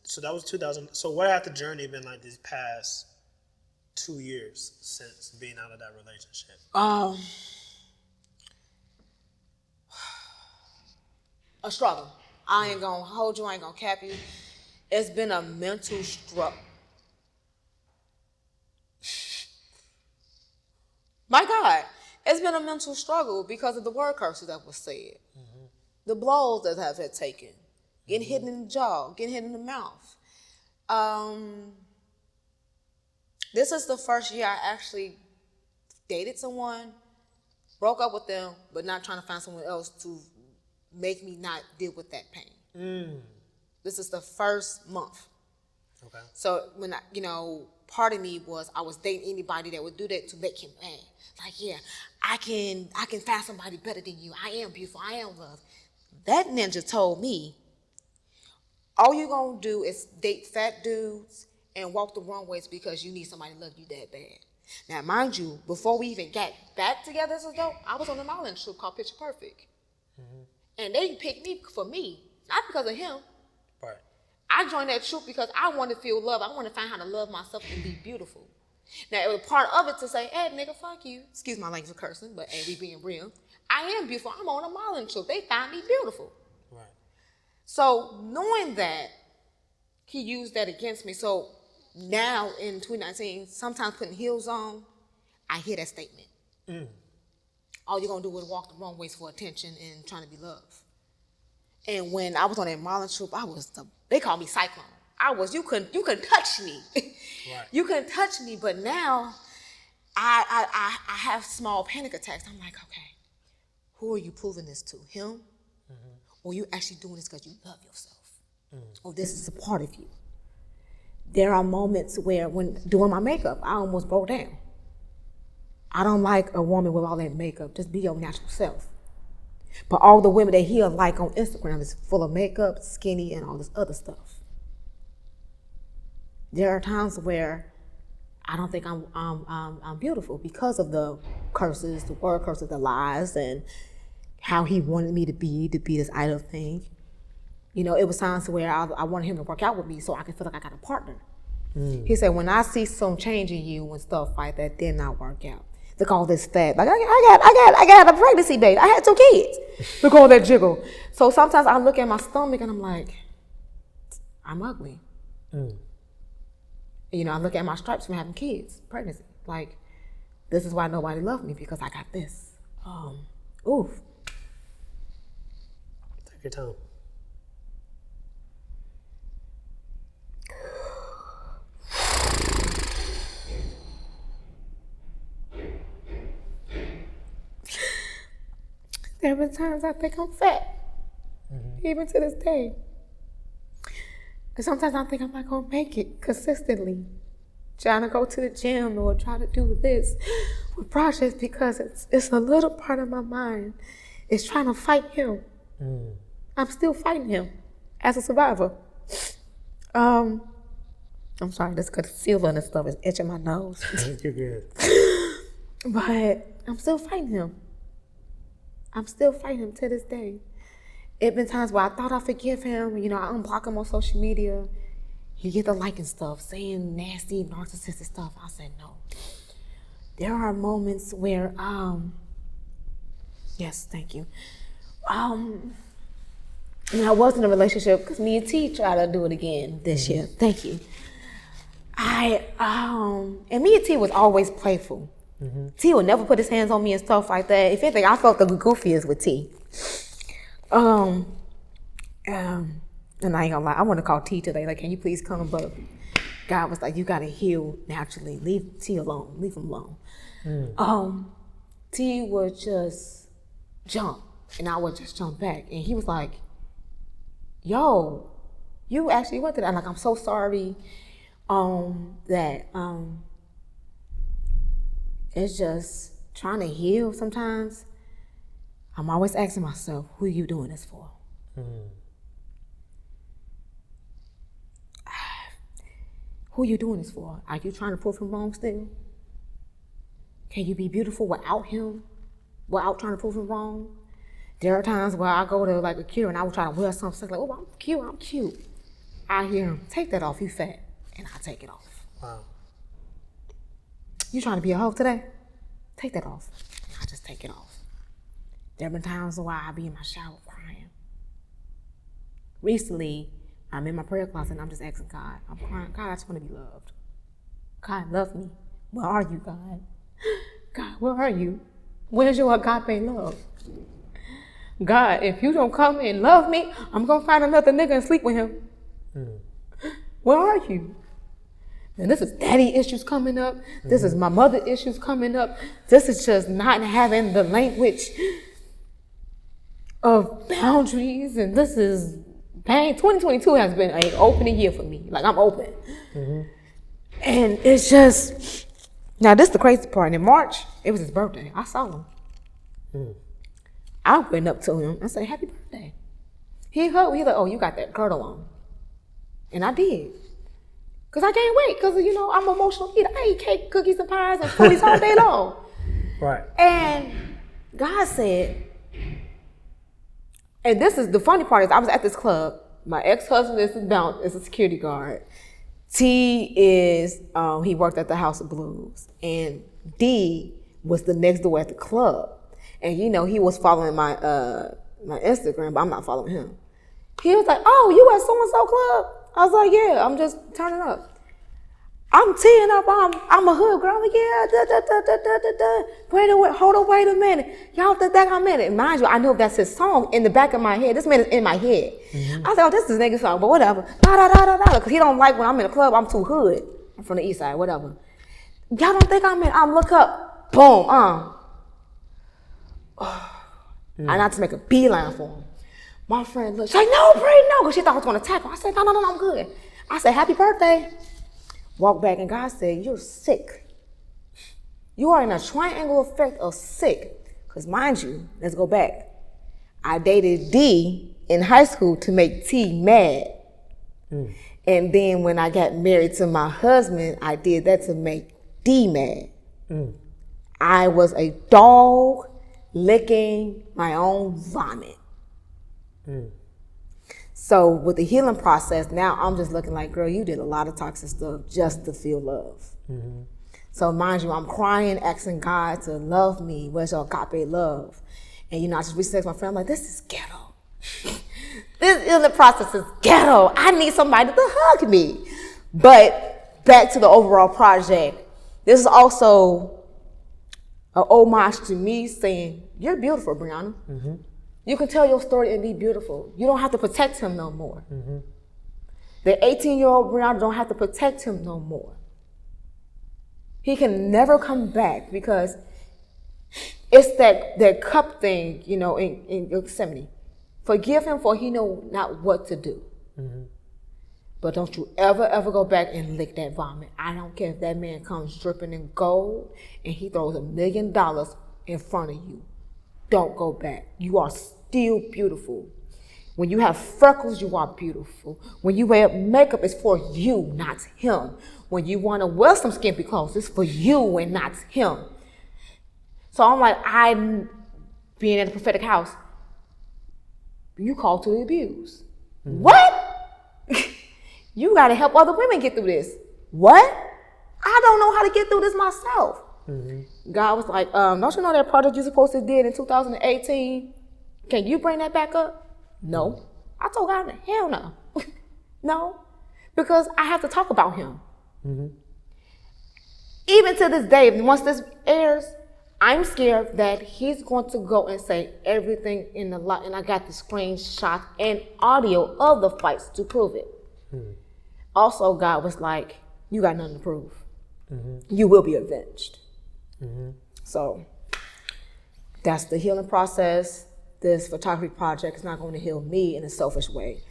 so that was 2000. So what has the journey been like these past 2 years since being out of that relationship?
A struggle. I ain't gonna hold you, I ain't gonna cap you. It's been a mental struggle. My God, it's been a mental struggle because of the word curses that was said. The blows that I've had taken. Getting hit in the jaw, getting hit in the mouth. This is the first year I actually dated someone, broke up with them, but not trying to find someone else to make me not deal with that pain. This is the first month.
Okay.
So when part of me was I was dating anybody that would do that to make him mad. Like, yeah, I can find somebody better than you. I am beautiful. I am loved. That ninja told me, all you gonna do is date fat dudes and walk the wrong ways because you need somebody to love you that bad. Now, mind you, before we even got back together as adults, I was on an island trip called Picture Perfect. And they picked me for me, not because of him.
Right.
I joined that troop because I want to feel love. I want to find how to love myself and be beautiful. Now, it was part of it to say, hey, nigga, fuck you. Excuse my language of cursing, but hey, we being real. I am beautiful. I'm on a modeling trip. They find me beautiful.
Right.
So knowing that, he used that against me. So now in 2019, sometimes putting heels on, I hear that statement. All you're going to do is walk the wrong ways for attention and trying to be loved. And when I was on that modeling troop, they called me Cyclone. You couldn't touch me.
Right.
You couldn't touch me, but now I have small panic attacks. I'm like, okay, who are you proving this to? Him? Or you actually doing this because you love yourself? Or this is a part of you? There are moments where when doing my makeup, I almost broke down. I don't like a woman with all that makeup. Just be your natural self. But all the women that he'll like on Instagram is full of makeup, skinny, and all this other stuff. There are times where I don't think I'm beautiful because of the curses, the word curses, the lies, and how he wanted me to be this idol thing. It was times where I wanted him to work out with me so I could feel like I got a partner. He said, when I see some change in you and stuff like that, then I work out. Look all this fat. Like I got a pregnancy baby. I had 2 kids. Look all that jiggle. So sometimes I look at my stomach and I'm like, I'm ugly. I look at my stripes from having kids, pregnancy. Like, this is why nobody loved me, because I got this. Oof.
Take your time.
There have been times I think I'm fat, even to this day. And sometimes I think I'm not gonna make it consistently. Trying to go to the gym or try to do this with projects because it's a little part of my mind is trying to fight him. I'm still fighting him as a survivor. I'm sorry, this concealer and stuff is itching my nose.
You're good.
But I'm still fighting him. I'm still fighting him to this day. It been times where I thought I forgive him. I unblock him on social media. He get the liking stuff, saying nasty, narcissistic stuff. I said no. There are moments where, yes, thank you. I was in a relationship because me and T tried to do it again this year. Thank you. And me and T was always playful. T would never put his hands on me and stuff like that. If anything, I felt the goofiest with T. And I ain't gonna lie, I want to call T today. Like, can you please come? But God was like, you gotta heal naturally. Leave T alone. Leave him alone. T would just jump, and I would just jump back. And he was like, yo, you actually went through that. I'm like, I'm so sorry. That it's just trying to heal sometimes. I'm always asking myself, who are you doing this for? Who are you doing this for? Are you trying to prove him wrong still? Can you be beautiful without him? Without trying to prove him wrong? There are times where I go to like a cure and I will try to wear something like, oh, I'm cute. I hear him, take that off, you fat. And I take it off.
Wow.
You trying to be a hoe today? Take that off. And I just take it off. There have been times where I be in my shower crying. Recently, I'm in my prayer closet and I'm just asking God. I'm crying, God, I just want to be loved. God, love me. Where are you, God? God, where are you? Where's your agape love? God, if you don't come and love me, I'm going to find another nigga and sleep with him. Where are you? And this is daddy issues coming up. This is my mother issues coming up. This is just not having the language of boundaries. And this is pain. 2022 has been an opening year for me. Like, I'm open. And it's just, now this is the crazy part. In March, it was his birthday. I saw him. I went up to him and said, happy birthday. He hugged me. He's like, oh, you got that girdle on. And I did. Because I can't wait. Because, you know, I'm an emotional eater. I eat cake, cookies, and pies, and foodies all day long.
Right.
And God said, and this is the funny part is I was at this club. My ex-husband is a security guard. T is, he worked at the House of Blues. And D was the next door at the club. And, you know, he was following my Instagram, but I'm not following him. He was like, oh, you at so-and-so club? I was like, yeah, I'm just turning up. I'm teeing up, I'm a hood girl. I'm like, yeah, wait a minute. Y'all think that I'm in it. Mind you, I know that's his song in the back of my head. This man is in my head. I was like, oh, this is his nigga song, but whatever. Because he don't like when I'm in the club, I'm too hood. I'm from the east side, whatever. Y'all don't think I'm in, I'm look up, boom, And I just make a beeline for him. My friend looked, she's like, no, Bray, no, because she thought I was going to tackle. I said, no, I'm good. I said, happy birthday. Walked back and God said, you're sick. You are in a triangle effect of sick. Because mind you, let's go back. I dated D in high school to make T mad. And then when I got married to my husband, I did that to make D mad. I was a dog licking my own vomit. So with the healing process, now I'm just looking like, girl, you did a lot of toxic stuff just to feel love. So mind you, I'm crying, asking God to love me. Where's your agape love? And you know, I just reached out to my friend, I'm like, this is ghetto. This healing process is ghetto. I need somebody to hug me. But back to the overall project, this is also an homage to me saying, you're beautiful, Breionna. You can tell your story and be beautiful. You don't have to protect him no more. The 18-year-old Breionna don't have to protect him no more. He can never come back because it's that cup thing, you know, in Yosemite. Forgive him for he know not what to do. But don't you ever go back and lick that vomit. I don't care if that man comes dripping in gold and he throws $1 million in front of you. Don't go back. You are still beautiful. When you have freckles, you are beautiful. When you wear makeup, it's for you, not him. When you want to wear some skimpy clothes, it's for you and not him. So I'm like, I'm being in the prophetic house. You called to the abuse. What? You got to help other women get through this. What? I don't know how to get through this myself. God was like, don't you know that project you supposed to did in 2018? Can you bring that back up? No. I told God, hell no. No. Because I have to talk about him. Even to this day, once this airs,
I'm scared that he's going to go and say everything in the lot, and I got the screenshot and audio of the fights to prove it. Also, God was like, you got nothing to prove. You will be avenged. So that's the healing process. This photography project is not going to heal me in a selfish way.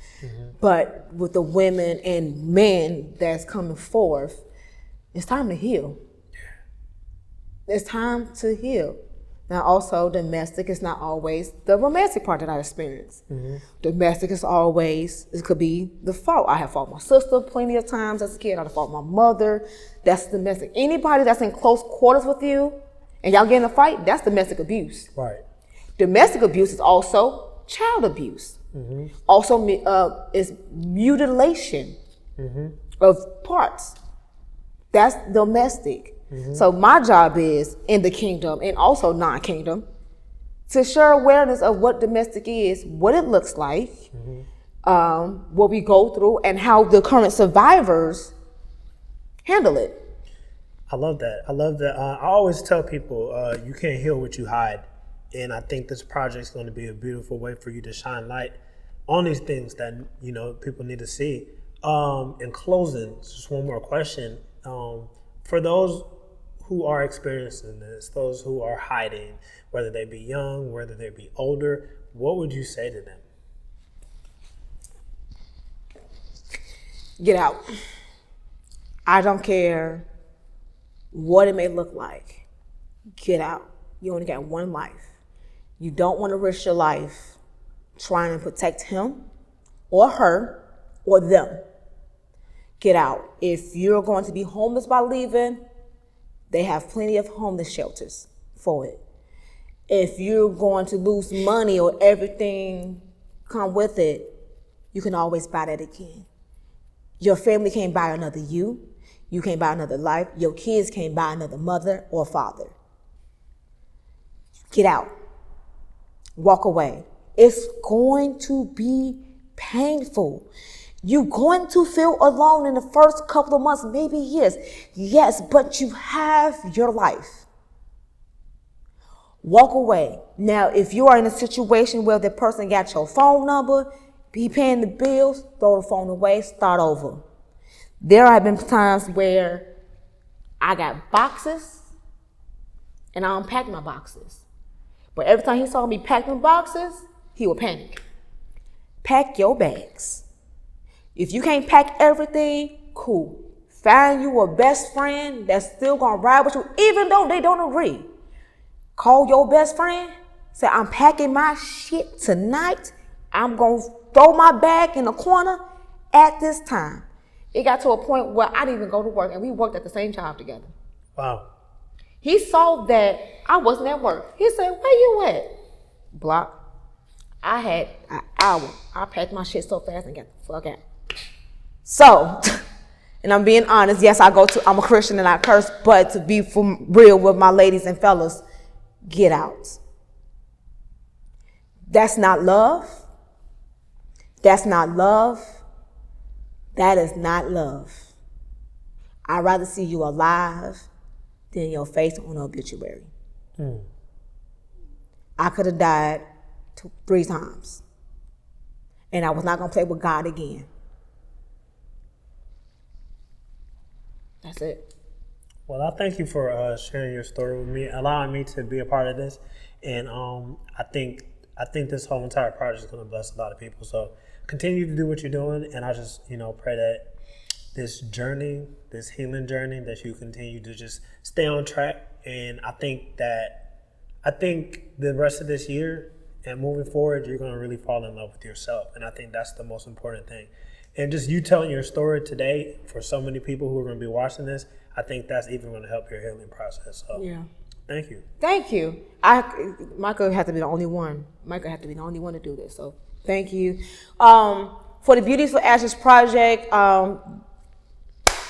But with the women and men that's coming forth, it's time to heal. It's time to heal. Now, also, domestic is not always the romantic part that I experience. Domestic is always, it could be the fault. I have fought my sister plenty of times as a kid. I've fought my mother. That's domestic. Anybody that's in close quarters with you and y'all get in a fight, that's domestic abuse.
Right.
Domestic abuse is also child abuse. Also is mutilation of parts. That's domestic. So my job is in the kingdom and also non-kingdom to share awareness of what domestic is, what it looks like, what we go through, and how the current survivors handle it.
I love that. I always tell people you can't heal what you hide. And I think this project is going to be a beautiful way for you to shine light on these things that, you know, people need to see. In closing, just one more question. For those who are experiencing this, those who are hiding, whether they be young, whether they be older, what would you say to them?
Get out. I don't care what it may look like. Get out. You only got one life. You don't want to risk your life trying to protect him or her or them. Get out. If you're going to be homeless by leaving, they have plenty of homeless shelters for it. If you're going to lose money or everything come with it, you can always buy that again. Your family can't buy another you. You can't buy another life. Your kids can't buy another mother or father. Get out. Walk away. It's going to be painful. You're going to feel alone in the first couple of months, maybe years. Yes, but you have your life. Walk away. Now, if you are in a situation where the person got your phone number, be paying the bills, throw the phone away, start over. There have been times where I got boxes and I unpacked my boxes. But every time he saw me pack my boxes, he would panic. Pack your bags. If you can't pack everything, cool. Find you a best friend that's still gonna ride with you, even though they don't agree. Call your best friend, say, I'm packing my shit tonight. I'm gonna throw my bag in the corner at this time. It got to a point where I didn't even go to work and we worked at the same job together.
Wow.
He saw that I wasn't at work. He said, where you at? Block. I had an hour. I packed my shit so fast and got the fuck out. So, and I'm being honest, yes, I'm a Christian and I curse, but to be for real with my ladies and fellas, get out. That's not love. That's not love. That is not love. I'd rather see you alive than your face on an obituary. I could have died 3 times. And I was not going to play with God again. That's it.
Well, I thank you for sharing your story with me, allowing me to be a part of this. And I think this whole entire project is going to bless a lot of people. So continue to do what you're doing. And I just, pray that this journey, this healing journey, that you continue to just stay on track. And I think the rest of this year and moving forward, you're going to really fall in love with yourself. And I think that's the most important thing. And just you telling your story today for so many people who are going to be watching this, I think that's even going to help your healing process. So
yeah.
Thank you.
Thank you. Michael had to be the only one. Michael had to be the only one to do this. So thank you. For the Beauties for Ashes project,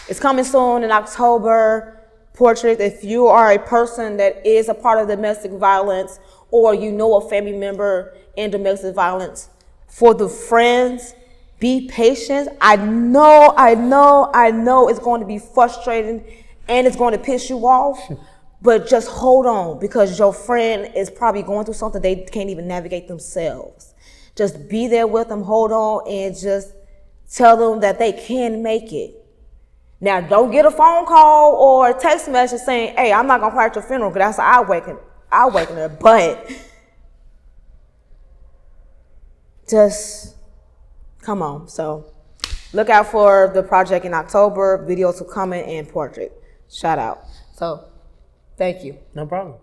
it's coming soon in October. Portrait, if you are a person that is a part of domestic violence or you know a family member in domestic violence, for the friends, be patient. I know it's going to be frustrating and it's going to piss you off, But just hold on, because your friend is probably going through something they can't even navigate themselves. Just be there with them, hold on, and just tell them that they can make it. Now, don't get a phone call or a text message saying, hey, I'm not going to cry at your funeral, because that's I'll waken her. But just come on. So look out for the project in October. Videos will come in and portrait. Shout out. So thank you.
No problem.